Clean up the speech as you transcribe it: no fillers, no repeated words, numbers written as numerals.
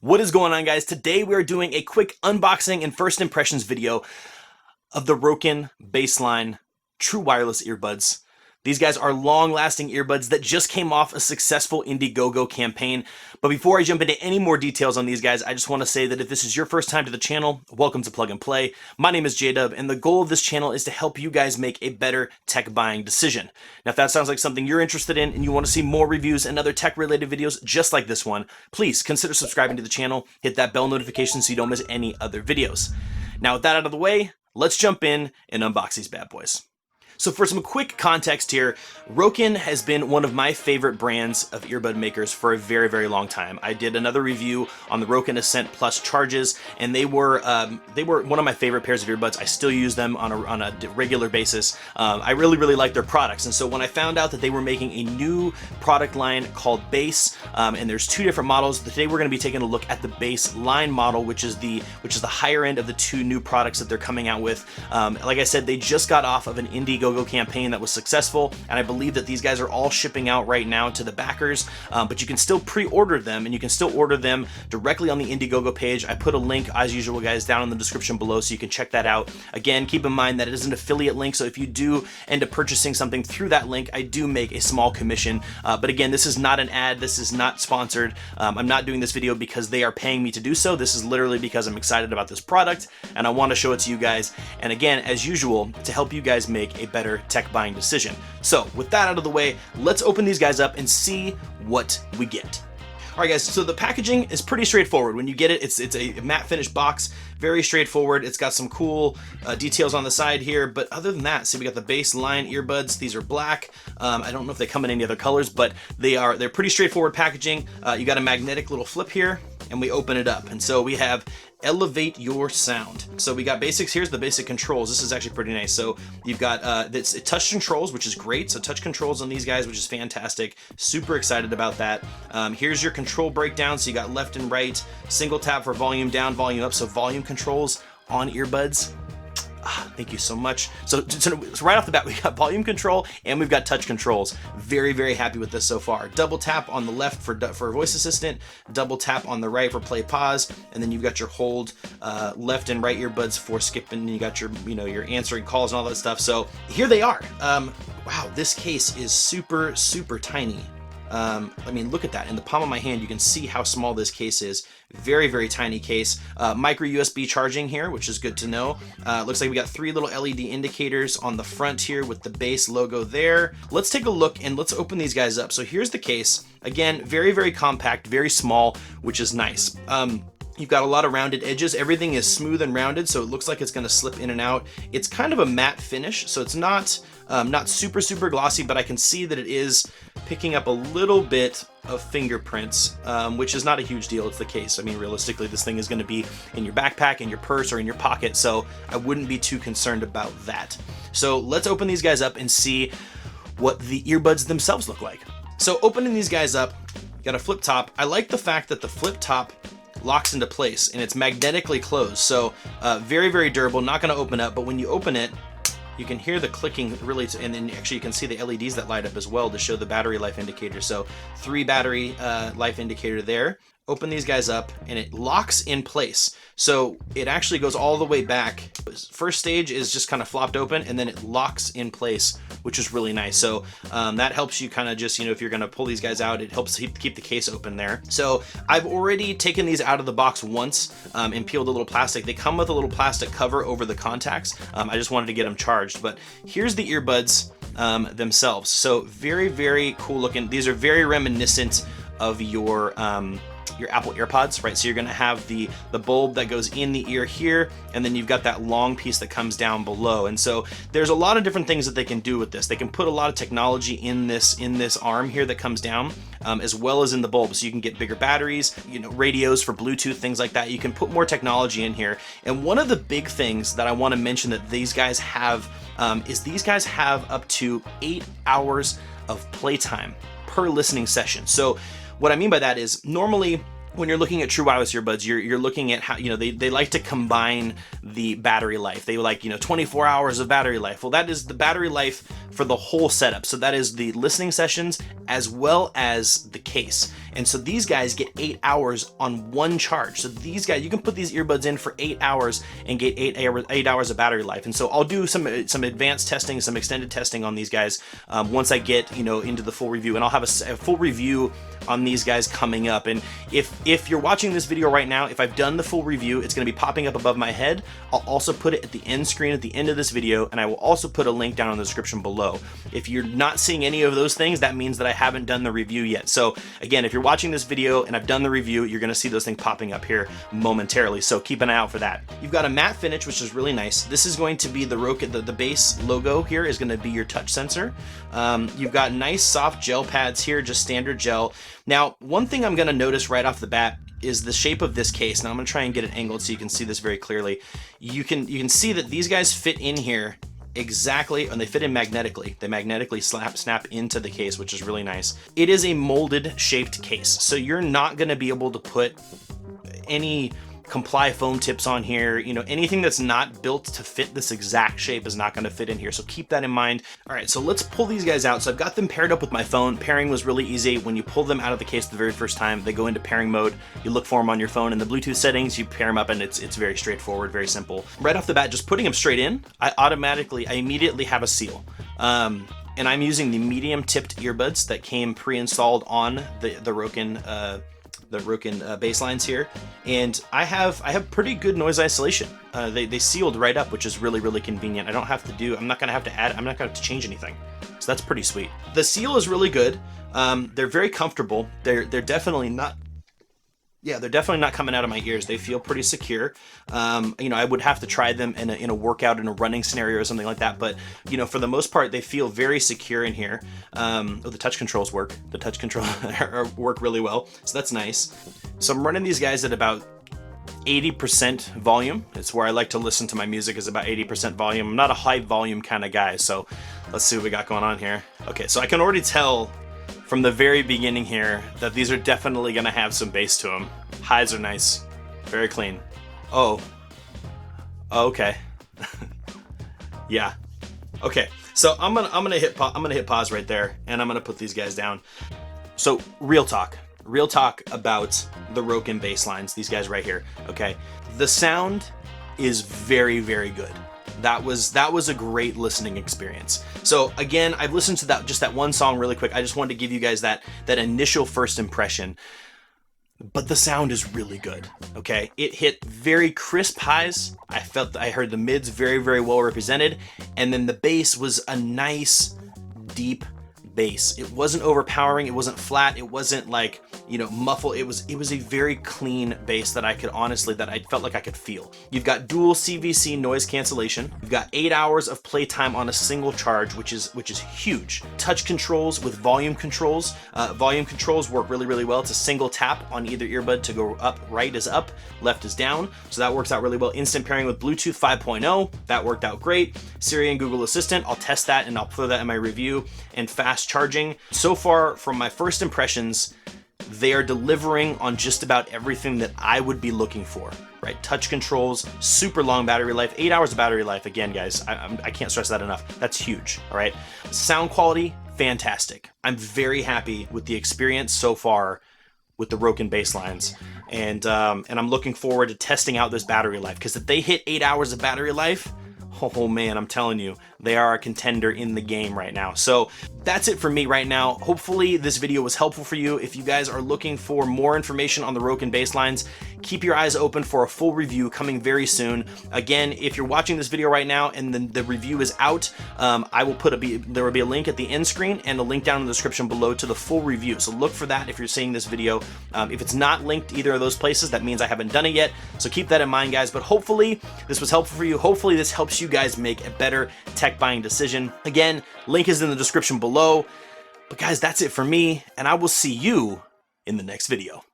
What is going on, guys? Today we are doing a quick unboxing and first impressions video of the Rowkin Base Line true wireless earbuds. These guys are long-lasting earbuds that just came off a successful Indiegogo campaign. But before I jump into any more details on these guys, I just want to say that if this is your first time to the channel, welcome to Plug and Play. My name is JDubb, and the goal of this channel is to help you guys make a better tech buying decision. Now, if that sounds like something you're interested in and you want to see more reviews and other tech-related videos just like this one, please consider subscribing to the channel, hit that bell notification so you don't miss any other videos. Now, with that out of the way, let's jump in and unbox these bad boys. So for some quick context here, Rowkin has been one of my favorite brands of earbud makers for a very, very long time. I did another review on the Rowkin Ascent Plus charges, and they were one of my favorite pairs of earbuds. I still use them on a regular basis. I really like their products, and so when I found out that they were making a new product line called Base, and there's two different models, today we're going to be taking a look at the Base line model, which is the higher end of the two new products that they're coming out with. Like I said, they just got off of an Indiegogo campaign that was successful, and I believe that these guys are all shipping out right now to the backers, but you can still pre-order them, and you can still order them directly on the Indiegogo page. I put a link, as usual, guys, down in the description below so you can check that out. Again, keep in mind that it is an affiliate link, so if you do end up purchasing something through that link, I do make a small commission, but again, this is not an ad, this is not sponsored. I'm not doing this video because they are paying me to do so. This is literally because I'm excited about this product, and I want to show it to you guys, and again, as usual, to help you guys make a better tech buying decision. So with that out of the way, let's open these guys up and see what we get. All right, guys, so the packaging is pretty straightforward. When you get it, it's a matte finish box, very straightforward. It's got some cool details on the side here, but other than that, see, we got the Base line earbuds. These are black. I don't know if they come in any other colors, but they're pretty straightforward packaging. You got a magnetic little flip here, and we open it up, and so we have elevate your sound. So we got basics. Here's the basic controls. This is actually pretty nice. So you've got it's touch controls, which is great. So touch controls on these guys, which is fantastic. Super excited about that. Here's your control breakdown. So you got left and right, single tap for volume down, volume up. So volume controls on earbuds. Thank you so much. So right off the bat, we got volume control and we've got touch controls. Very happy with this so far. Double tap on the left for voice assistant, double tap on the right for play pause, and then you've got your hold left and right earbuds for skipping, and you got your your answering calls and all that stuff. So here they are. Wow, this case is super tiny. I mean, look at that. In the palm of my hand, you can see how small this case is. Very tiny case. Micro USB charging here, which is good to know. Looks like we got 3 little LED indicators on the front here with the Base logo there. Let's take a look and let's open these guys up. So here's the case. Again, very compact, very small, which is nice. You've got a lot of rounded edges. Everything is smooth and rounded, so it looks like it's going to slip in and out. It's kind of a matte finish, so it's not super glossy, but I can see that it is picking up a little bit of fingerprints, which is not a huge deal. It's the case. I mean, realistically, this thing is going to be in your backpack, in your purse, or in your pocket, so I wouldn't be too concerned about that. So let's open these guys up and see what the earbuds themselves look like. So opening these guys up, got a flip top. I like the fact that the flip top locks into place and it's magnetically closed, so very durable, not going to open up, but when you open it, you can hear the clicking really, and then actually you can see the LEDs that light up as well to show the battery life indicator. So 3 battery life indicator there. Open these guys up and it locks in place. So it actually goes all the way back. First stage is just kind of flopped open and then it locks in place, which is really nice. So that helps you kind of just, if you're gonna pull these guys out, it helps keep the case open there. So I've already taken these out of the box once and peeled a little plastic. They come with a little plastic cover over the contacts. I just wanted to get them charged, but here's the earbuds themselves. So very cool looking. These are very reminiscent of your Apple AirPods, right? So you're gonna have the bulb that goes in the ear here, and then you've got that long piece that comes down below. And so there's a lot of different things that they can do with this. They can put a lot of technology in this arm here that comes down, as well as in the bulb. So you can get bigger batteries, radios for Bluetooth, things like that. You can put more technology in here. And one of the big things that I want to mention that these guys have is these guys have up to 8 hours of playtime per listening session. So what I mean by that is normally when you're looking at true wireless earbuds, you're looking at how, you know, they like to combine the battery life. They like, you know, 24 hours of battery life. Well, that is the battery life for the whole setup. So that is the listening sessions as well as the case. And so these guys get 8 hours on one charge. So these guys, you can put these earbuds in for 8 hours and get 8 hours of battery life. And so I'll do some advanced testing, some extended testing on these guys once I get, you know, into the full review. And I'll have a full review on these guys coming up. And if you're watching this video right now, if I've done the full review, it's going to be popping up above my head. I'll also put it at the end screen at the end of this video, and I will also put a link down in the description below. If you're not seeing any of those things, that means that I haven't done the review yet. So again, if you're watching this video and I've done the review, you're going to see those things popping up here momentarily. So keep an eye out for that. You've got a matte finish, which is really nice. This is going to be the Rowkin, the base logo here is going to be your touch sensor. You've got nice soft gel pads here, just standard gel. Now, one thing I'm going to notice right off the bat is the shape of this case. Now I'm going to try and get it angled so you can see this very clearly. You can see that these guys fit in here exactly, and they fit in magnetically. They magnetically snap into the case, which is really nice. It is a molded shaped case, so you're not going to be able to put any comply foam tips on here. You know, anything that's not built to fit this exact shape is not going to fit in here, so keep that in mind. All right, so let's pull these guys out. So I've got them paired up with my phone. Pairing was really easy. When you pull them out of the case the very first time, they go into pairing mode. You look for them on your phone in the Bluetooth settings, you pair them up, and it's very straightforward, very simple. Right off the bat, just putting them straight in, I immediately have a seal. And I'm using the medium tipped earbuds that came pre-installed on the Rowkin Base Lines here, and I have pretty good noise isolation. They sealed right up, which is really convenient. I'm not gonna have to change anything, so that's pretty sweet. The seal is really good. They're very comfortable. They're definitely not. Yeah, they're definitely not coming out of my ears. They feel pretty secure. You know, I would have to try them in a workout, in a running scenario or something like that. But, you know, for the most part, they feel very secure in here. The touch controls work. The touch control work really well. So that's nice. So I'm running these guys at about 80% volume. It's where I like to listen to my music, is about 80% volume. I'm not a high volume kind of guy. So let's see what we got going on here. Okay, so I can already tell from the very beginning here that these are definitely gonna have some bass to them. Highs are nice, very clean. Oh, okay. Yeah, okay. So I'm gonna hit pause right there, and I'm gonna put these guys down. So real talk about the Rowkin Base Lines. These guys right here. Okay, the sound is very good. That was a great listening experience. So again, I've listened to just that one song really quick. I just wanted to give you guys that initial first impression. But the sound is really good. Okay, it hit very crisp highs. I heard the mids very well represented, and then the bass was a nice deep bass. It wasn't overpowering, it wasn't flat, it wasn't like, you know, muffled. It was a very clean bass that I felt like I could feel. You've got dual CVC noise cancellation. You've got 8 hours of playtime on a single charge, which is huge. Touch controls with volume controls. Volume controls work really well. It's a single tap on either earbud to go up. Right is up, left is down. So that works out really well. Instant pairing with Bluetooth 5.0. That worked out great. Siri and Google Assistant. I'll test that and I'll throw that in my review. And fast charging. So far, from my first impressions, they are delivering on just about everything that I would be looking for, right? Touch controls, super long battery life, 8 hours of battery life. Again, guys, I can't stress that enough. That's huge, all right? Sound quality, fantastic. I'm very happy with the experience so far with the Rowkin Base Lines. And I'm looking forward to testing out this battery life, because if they hit 8 hours of battery life, oh man, I'm telling you, they are a contender in the game right now. So that's it for me right now. Hopefully this video was helpful for you. If you guys are looking for more information on the Rowkin Base Lines, keep your eyes open for a full review coming very soon. Again, if you're watching this video right now and the review is out, I will there will be a link at the end screen and a link down in the description below to the full review. So look for that if you're seeing this video. If it's not linked either of those places, that means I haven't done it yet. So keep that in mind, guys. But hopefully this was helpful for you. Hopefully this helps you guys make a better tech buying decision. Again, link is in the description below. But guys, that's it for me, and I will see you in the next video.